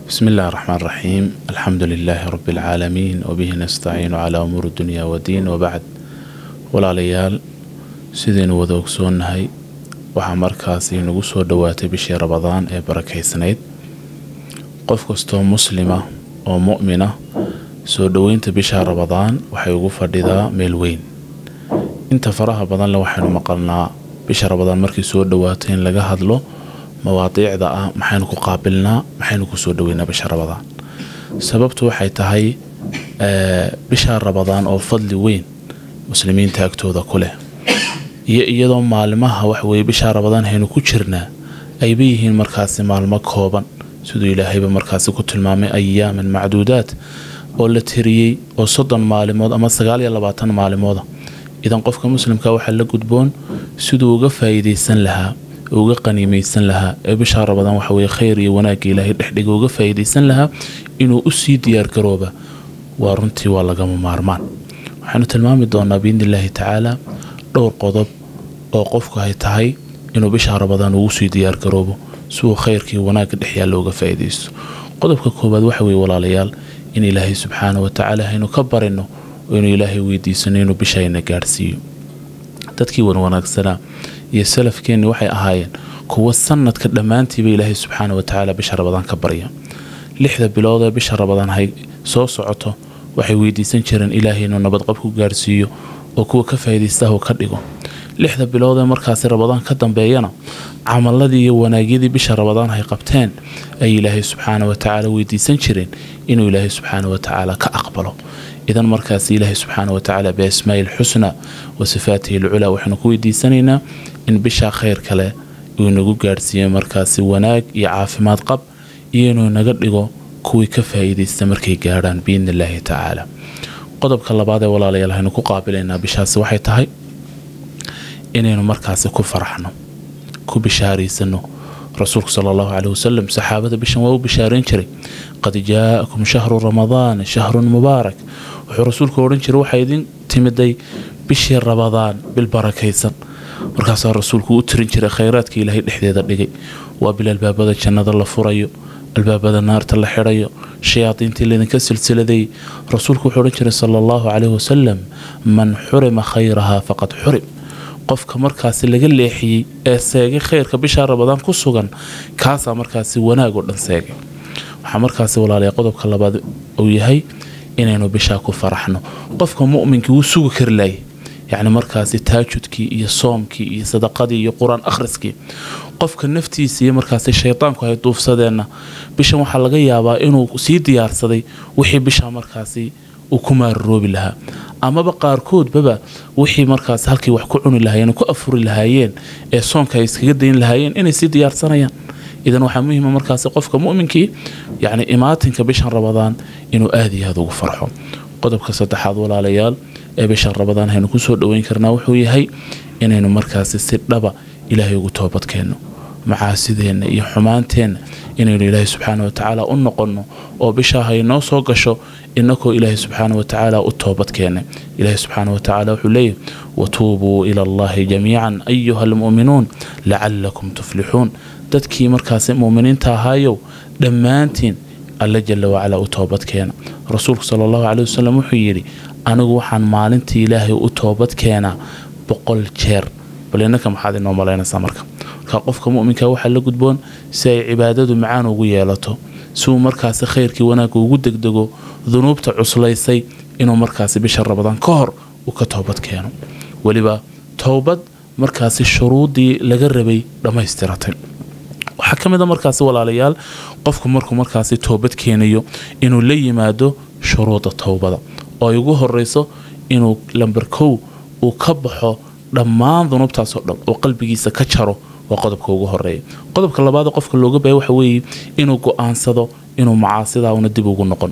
بسم الله الرحمن الرحيم. الحمد لله رب العالمين وبه نستعين على أمور الدنيا والدين وبعد. ولا ليال سيدين وذوكسون هاي وحمركاسي نقصو دواتي بشي رمضان بركة سنيد قف كستو مسلمة أو مؤمنة سو دوين تبشي رمضان وحيوقو فرددا ميلوين انت فراها بدان لو حنو مقالنا بشي رمضان مركي سو دواتين لغا هدلو مواضيع ذا محينو قابلنا محينو كسو دوينا بشهر رمضان سببته waxay tahay bishar Ramadan oo fadli weyn muslimiinta agtooda ku leh iyadoo maalmaha wax weey bishar Ramadan haynu ku jirnaa ay bihiin markaas maalmo kooban sidoo Ilaahayba markaas ku tilmaamay ayaaman macduudaat oo la tiriyay oo 30 maalmood ama 29 maalmood idan qofka muslimka waxa la gudboon sidoo uga faa'iideysan lahaa uga qaniimeysan lahaa bishar Ramadan waxa weey khayr iyo wanaag Ilaahay dhexdhiga uga faa'iideysan lahaa inuu u sii diyaar garooba waa runtii waa laga maarmaan waxaanu tilmaami doonaa biidnillaahi tacaala dhowr qodob oo qofku ay tahay inuu bishar Ramadan ugu sii diyaar garoobo suu khayrkii wanaag dhexyaa looga faa'iideysto qodobka koobaad waxa weey walaalayaal in Ilaahay subxaanahu wa ta'aala haynu ka barino inuu Ilaahay weydiisano inuu bishayna gaarsiiyo dadkii wanaagsanaa iyo salafkeeni waxay ahaayeen kuwa sanadka dhamaantiiba Ilaahay subxaanahu wa ta'aala bishar Ramadan ka barya lixda bilood ee bishar Ramadan hay soo socoto waxay weydiisan jireen Ilaahay inuu nabad qab ku gaarsiiyo oo kuwa ka faa'iideysta oo ka dhigo lixda bilood ee markaas Ramadan ka dambeeyana amaladii iyo wanaagyadii bishar Ramadan hay qabteen ay Ilaahay subxaanahu wa ta'aala weydiisan jireen inuu Ilaahay subxaanahu wa ta'aala ka aqbalo idan markaas Ilaahay subxaanahu wa ta'aala bi asmaa'il husna wa sifaatihi al-ula waxna ku weydiisanayna in bisha khayr kale uu nagu gaarsiiyo markaas wanaag iyo caafimaad qab iyo inuu naga dhigo kuwii ka faa'iideysta markay gaaraan biidnillaahi tacaala qodobka labaad ee walaalayaal haynu ku qaabileynaa bishaas waxay tahay inaynu markaas ku farxno ku bishaaraysano rasuulku sallallahu alayhi wasallam saxaabada bishan waa u bishaareyn jiray qad jaakum shahru ramadaan shahrun mubaarak wuxuu rasuulku oran jiray waxa idin timiday bishii ramadaan bil barakaysan markaas rasuulku u tirin jiray khayraadka Ilaahay dhexdeeda dhigay waa bil albaabada jannada la furayo albaabada naarta la xirayo shayaatiintii leedinka silsiladay rasuulku wuxuu oran jiray sallallahu alayhi wasallam man hurima khayraha faqad hurim qofka markaas laga leexiyay ee seegay khayrka bishar Ramadan ku sugan kaasa markaas wanaag oo dhan seegay waxa markaas walaalayaal qodobka labaad uu yahay inaynu bisha ku faraxno qofka mu'minka uu sugu karlay يعني مركز تاجدكي iyo soomkii iyo sadaqadii iyo quraan akhriskii qofka naftiisa iyo markaas shaytaanku ay duufsadeena bishan waxa laga yaabaa inuu sii diyaarsaday wixii bisha markaas uu ku maaroobi lahaa ama qaarkood baba wixii markaas halkii wax ku cuni lahaayeen ku afuri lahaayeen ee soonka ay iskaga deyn lahaayeen inay sii diyaarsanayaan idan waxa muhiim ah markaas qofka mu'minkii yani imaatinka bishan Ramadan inuu aad iyo aad ugu farxo qodobka saddexaad walaalayaal ee bishar Ramadan haynu ku soo dhaweyn karnaa wuxuu yahay inaynu markaas si dhaba Ilaahay ugu toobad keeno macaasideena iyo xumaanteena inaynu Ilaahay subxaanahu wa ta'aala u noqono oo bisha hayno soo gasho inako Ilaahay subxaanahu wa ta'aala u toobad keeno Ilaahay subxaanahu wa ta'aala wuxuu leeyahay watuubu ila Allahi jamii'an ayyuhal mu'minuun la'allakum tuflihun dadkii markaas mu'miniinta ahaayo dhamaantiin alla jalla wa ala u toobad keena rasuulku sallallahu alayhi wasallam wuxuu yiri anigu waxaan maalintii Ilaahay u toobad keena 100 jeer baleenaka maxaad inoo maleynaysaa marka qofka mu'minka waxa la gudboon si ay cibaadadu macaan ugu yeelato suu markaas khayrkii wanaag ugu degdego dunuubta cuslaysay inuu markaas bishar Ramadan ka hor u ka toobad keeno waliba toobad markaas shuruudii laga rabay dhameystiratay waxa kamida markaas walaalayaal qofku markaas toobad keenayo inuu la yimaado shuruuda toobada oo ay ugu horeyso inuu lambar 1 uu ka baxo dhammaan dunuubtaas oo dhan oo qalbigiisa ka jaro waa qodobka ugu horeeya qodobka labaad qofka looga baahay waxa weeye inuu go'aansado inuu macaasida una dib ugu noqon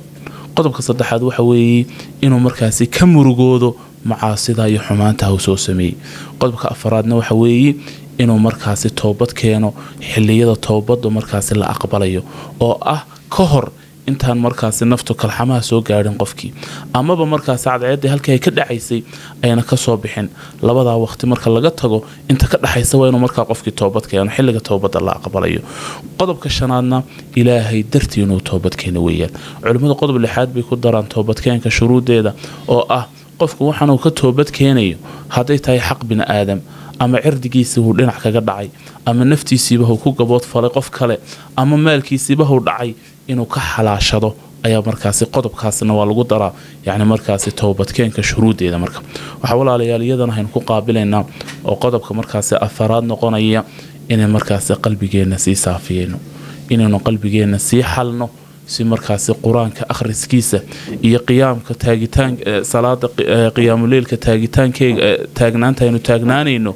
qodobka saddexaad waxa weeye inuu markaas ka murugoodo macaasida iyo xumaanta uu soo sameeyay qodobka afraadna waxa weeye inuu markaas toobad keeno xilliyada toobadu markaas la aqbalayo oo ah ka hor intaan markaasi naftu kalxamaha soo gaadhin qofkii amaba markaasi cadceedii halkii ay ka dhacaysay ayna ka soo bixin labada waqti marka laga tago inta ka dhaxaysa waa inuu markaa qofkii toobad keeno xilliga toobada la aqbalayo qodobka shanaadna ilaahay dartii inuu toobad keeno weeyaan culimada qodob lixaad bay ku daraan toobad keenka shuruudeeda oo ah qofku waxaanu ka toobad keenayo haday tahay xaq bin aadam ama cirdigiisa uu dhinac kaga dhacay ama naftiisiiba uu ku gabood falay qof kale ama maalkiisiiba uu dhacay inuu ka xalaashado ayaa markaasi qodobkaasna waa lagu daraa yani markaasi toobadkeenka shuruudeeda marka waxa walaalayaal iyadana haynu ku qaabilaynaa oo qodobka markaasi afaraad noqonaya inay markaasi qalbigeena sii saafiyeyno inaynu qalbigeena sii xalno si markaasi quraanka akhriskiisa iyo qiyaamka taagitaan salaada qiyaamul leelka taagitaankeyga taagnaanta aynu taagnaanayno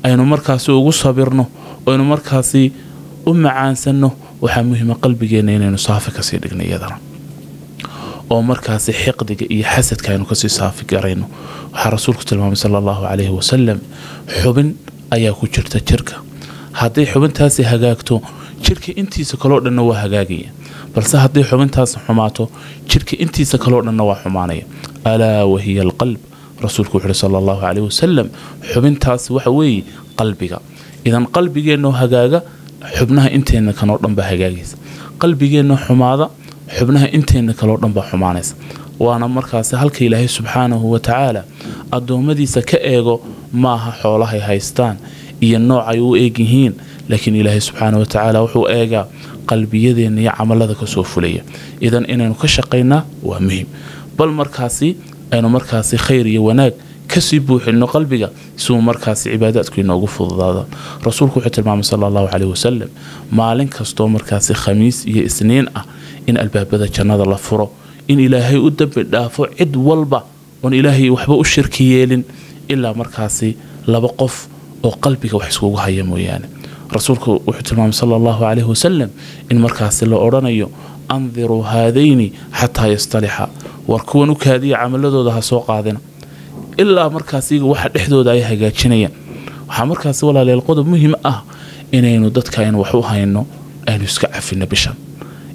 aynu markaasi ugu sabirno oo aynu markaasi u macaansano waxa muhiim ah qalbigeena inaynu saafi ka sii dhigno iyadana oo markaasi xiqdiga iyo xasadka aynu ka sii saafi garayno waxa rasuulku tilmaamay sallallahu alayhi wasallam xubin ayaa ku jirta jirka haddii xubintaasi hagaagto jirka intiisa kale oo dhan waa hagaagaya balse haddii xubintaas xumaato jirka intiisa kale oo dhan waa xumaanaya alaa wahiya alqalb rasuulku wuxuu sallallahu alayhi wasallam xubintaas waxa weeye qalbiga idan qalbigeena hagaaga xubnaha inteena kan oo dhan ba hagaagaysa qalbigeena xumaada xubnaha inteena kale oo dhan ba xumaanaysa waana markaas halka ilaahay subxaanahu wa ta'ala adoomadiisa ka eego maaha xoolaha haystaan iyo nooc ay u eegyihiin laakiin ilaahay subxaanahu wa ta'ala wuxuu eegaa qalbiyadeena iyo amalada ka soo fulaya idan inaynu ka shaqeynaa waa muhiim bal markaasi aynu markaasi khayr iyo wanaag kasii buuxino qalbiga soo markaasi cibaadaadku inoogu fududaado rasuulku wuxuu tilmaamay sallallahu alayhi wasallam maalin kasto markaasi khamiis iyo isniin ah in albaabada jannada la furo in ilaahay u dambi dhaafo cid walba oo ilaahay waxba u shirki yeelin ilaa markaasi laba qof oo qalbiga wax iskugu haya mooyaane rasuulku wuxuu tilmaamay sallallahu alayhi wasallam in markaasi la oranayo anziru haadayni hatta yastaliha war kuwan u kaadiya camaladooda ha soo qaadina ilaa markaasi waxa dhexdooda ay hagaajinayaan waxa markaasi walaalayaal qodob muhiim ah inaynu dadka aynu wax u hayno aynu iska cafino bishan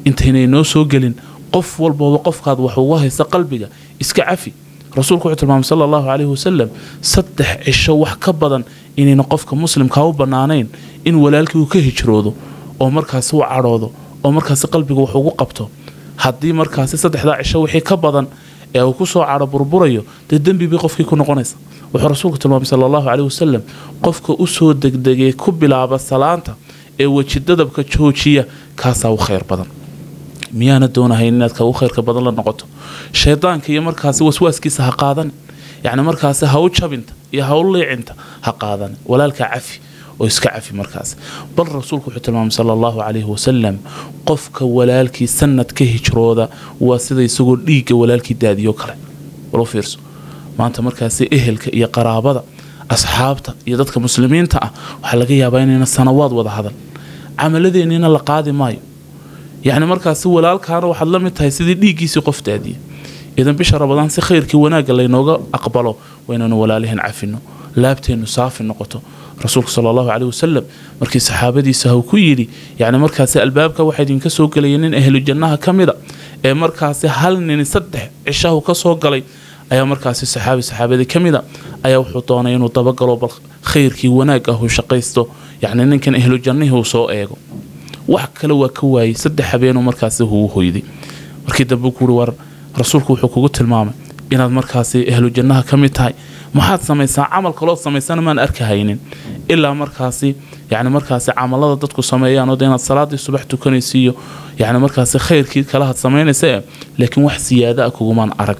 intaynay noo soo gelin qof walba qofkaad wax ugu haysta qalbiga iska cafi rasuulku wuxuu tilmaamay sallallahu alayhi wasallam saddex cisho wax ka badan inayna qofka muslimka u banaanayn in walaalkii uu ka hijroodo oo markaasi uu cadhoodo oo markaasi qalbiga wax ugu qabto haddii markaasi saddexda cisho wixii ka badan ee uu ku soo cadho burburayo dee dembi bi qofkii ku noqonaysa wuxuu rasuulku tilmaamay sallallahu alayhi wasallam qofka u soo degdegay ku bilaaba salaanta ee wajidadabka joojiya kaasa u khayr badan miyana doonahay inaad ka u khayrka badan la noqoto shaydaanka iyo markaasi waswaaskiisa ha qaadan yani markaasi ha u jabinta iyo ha u leecinta ha qaadan walaalka cafi oo iska cafi markaasi bal rasuulku wuxuu tilmaamay sallallahu alayhi wasallam qofka walaalkii sanad ka hijrooda waa sida isagoo dhiiga walaalkii daadiyo kale walo fiirso maanta markaasi ehelka iyo qaraabada asxaabta iyo dadka muslimiinta ah waxa laga yaabaa inayna sanawaad wada hadal camaladeennina la qaadi maayo يعني markaas walaalkaana waxaad la mid tahay sidii dhiigiisi qof daadiye idan bisha Ramadaan si khayrkii wanaaga la inooga aqbalo waynaanu walaalihin cafino laabteenu saafi noqoto rasuulku sallallahu alayhi wasallam markii saxaabadiisa uu ku yiri yani markaas albaabka waxa idin ka soo galayeen in ahlu jannaha kamida ee markaas hal nin saddex cishahu ka soo galay ayaa markaas saxaabadii kamida ayaa wuxuu doonay inuu dabagalo bal khayrkii wanaaga uu shaqaysto yani ninkan ahlu jannaha uu soo eego wax kale waa ka waayay saddex habeen markaas uu hooyday markii dambe ku war rasuulku wuxuu kugu tilmaamay inaad markaas ahlu jannaha kamid tahay maxaad samaysaa amal kale oo samaysana maan arkahaynin ilaa markaas yani markaas amalada dadku sameeyaan oo inaad salaadii subax tukanaysiyo yani markaas khayrkii kala had sameynaysa laakiin wax siyaada kugu maan arag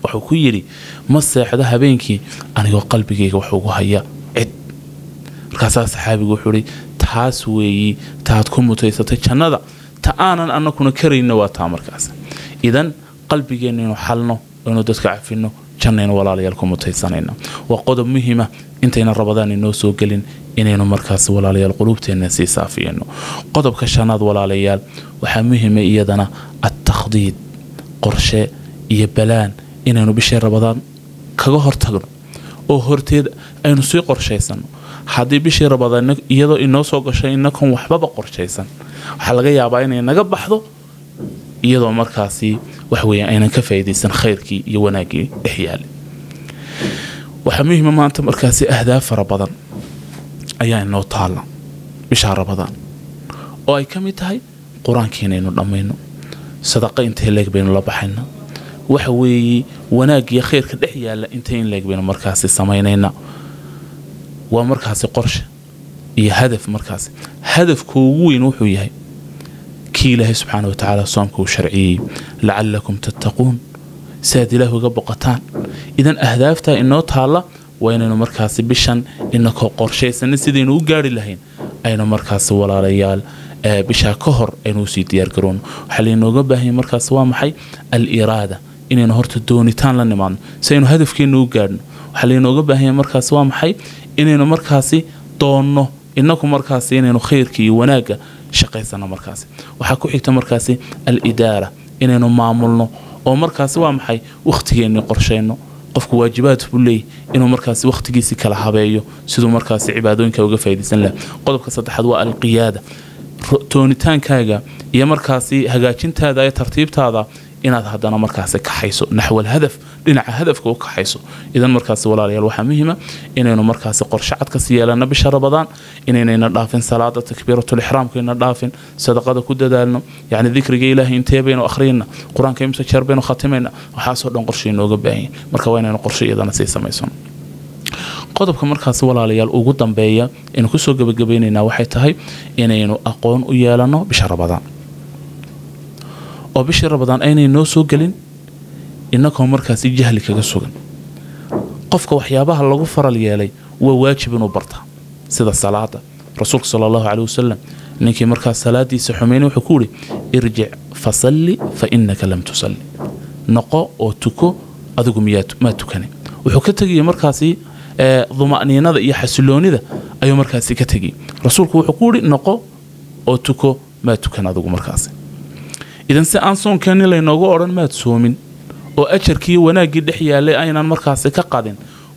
wuxuu ku yiri ma seexda habeenkii anigoo qalbigayga wax ugu haya cid markaas saxaabigu wuxuu taas weeyi taad ku mutaysatay jannada ta aanan annakuna karayna waa taa markaas idan qalbigeena inuu xalno inuu dadka cafino jannayna walaalayaal ku mutaysanayna waa qodob muhiim ah intayna Ramadaan inoo soo galin inaynu markaas walaalayaal qulubteena si saafiyano qodobka shanaad walaalayaal waxa muhiim ah iyadana at-takhdiid qorshe iyo balaan inaynu bishii Ramadaan kaga hortagno oo horteed aynu sii qorsheysano haddii bishii Ramadaan iyadoo inoo soo gashay inakan waxba qorsheysan waxa laga yaabaa inay naga baxdo iyadoo markaasi wax weeyaan aynan ka faa'iideysan khayrkii iyo wanaagii dhexyaal waxa muhiim maanta markaasi ahdaaf fara badan ayaa inoo taala bisha Ramadaan oo ay kamid tahay quraankiina inuu dhameeyno sadaqa inta leeg baynu la baxayna waxa weeye wanaag iyo khayrka dhexyaal inta in leeg baynu markaasi sameeynayna waa markaasi qorshe iyo hadaf markaasi hadafku ugu weyn wuxuu yahay kii Ilaahay subhanahu wa ta'ala soomku sharciyay la'allakum tattaqun saad Ilaahu uga boqotaan idan ahdaafta inoo taala ويننا مركز بشان إنك قرشة سنسيدين وجاري لهين أينا مركز ولا ريال بشا كهر إنه سيديار كرون حاليا نوجبه هي مركز وامحي الإرادة إن نهرت الدوني تان لنمان سينو هدف كينو جارن حاليا نوجبه هي مركز وامحي إنه مركزي طونه إنكم مركزي إنه خير كي وناجا شقي سنة مركزي وحكوا حكت مركزي الإدارة إنه معمولنا أو مركز وامحي واختي إنه قرشينه qofku waajibaad u leeyahay inuu markaas waqtigiisa kala habeeyo sidoo markaas cibaadooyinka uga faa'iideysan lahaa qodobka saddexaad waa alqiyaada toonitaankaaga iyo markaas hagaajintaada iyo tartiibtaada inaad hadana markaas ka hayso naxwal hadaf dhinaca hadafka oo ka hayso idan markaas walaalayaal waxa muhiim ah inaynu markaas qorshe cad ka siiyelana bisha Ramadaan inayna dhaafin salaada takbiiratul ihraamka inayna dhaafin sadaqada ku dadaalno yaani dhikriga Ilaahay intee baynu akhriyna quraanka imsa jeer baynu khatimayna waxa soo dhan qorshe inooga baahan marka waa inaynu qorshe iyadana sii sameeysan qodobka markaas walaalayaal ugu dambeeya in ku soo gabagabeynayna waxay tahay inaynu aqoon u yeelano bisha Ramadaan oo bisha Ramadaan aynay noo soo galin inakoo markaas jahli kaga sugan qofka waxyaabaha lagu faral yeelay waa waajib inuu barta sida salaada rasuulka sallallahu alayhi wasallam ninkii markaas salaadiisa xumeeyay wuxuu ku yiri irji' fasalli fa innaka lam tusalli naqo oo tuko adigu ma tukane wuxuu ka tagay markaas dhuma'niinada iyo xasiloonida ayuu markaas ka tagay rasuulku wuxuu ku yiri naqo oo tuko ma tukan adigu markaas idan si aan soon kan ilaa inoogu oran maad soomin oo ajarkii wanaagii dhexyaalay aynan markaas ka qadin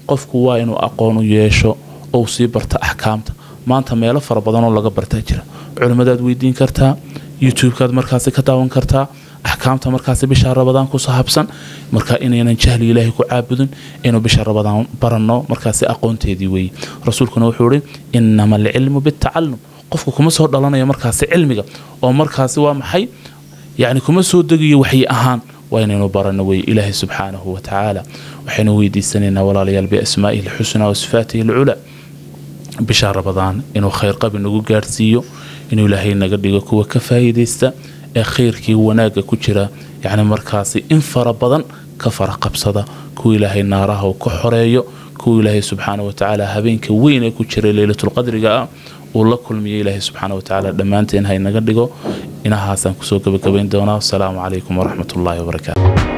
qofku waa inuu aqoon u yeesho oo si barta ahkaamta maanta meelo fara badan oo laga barta jira culimadaad weydiin kartaa YouTube kaad markaas ka daawan kartaa ahkaamta markaas bisha Ramadaan ku saabsan marka inaynan jahli Ilaahay ku caabudin inuu bisha Ramadaan barano markaas aqoonteedii way rasuulkuna wuxuu yiri innamal ilmu bitta'allum qofku kuma soo dhalanayo markaas cilmiga oo markaas waa maxay يعني كما سودقي وحي أهان وين نبرنا وي إله سبحانه وتعالى وحين ويدي سنين ولا ليال بأسمائه الحسنى وصفاته العلى بشهر رمضان إنه خير قبل نقول جارسيو إنه إلهي نقدر كوا كفايديستا خير كي وناقة كجرا يعني مركاسي إنفر رمضان كفر قبصدا كو إلهي ناره وكحريو كو إلهي سبحانه وتعالى هبين كوين كجرا ليلة القدر جاء والله كل مي إلهي سبحانه وتعالى دمانتين هاي نقدر إنها حسن كسوك بكبين دونا والسلام عليكم ورحمة الله وبركاته.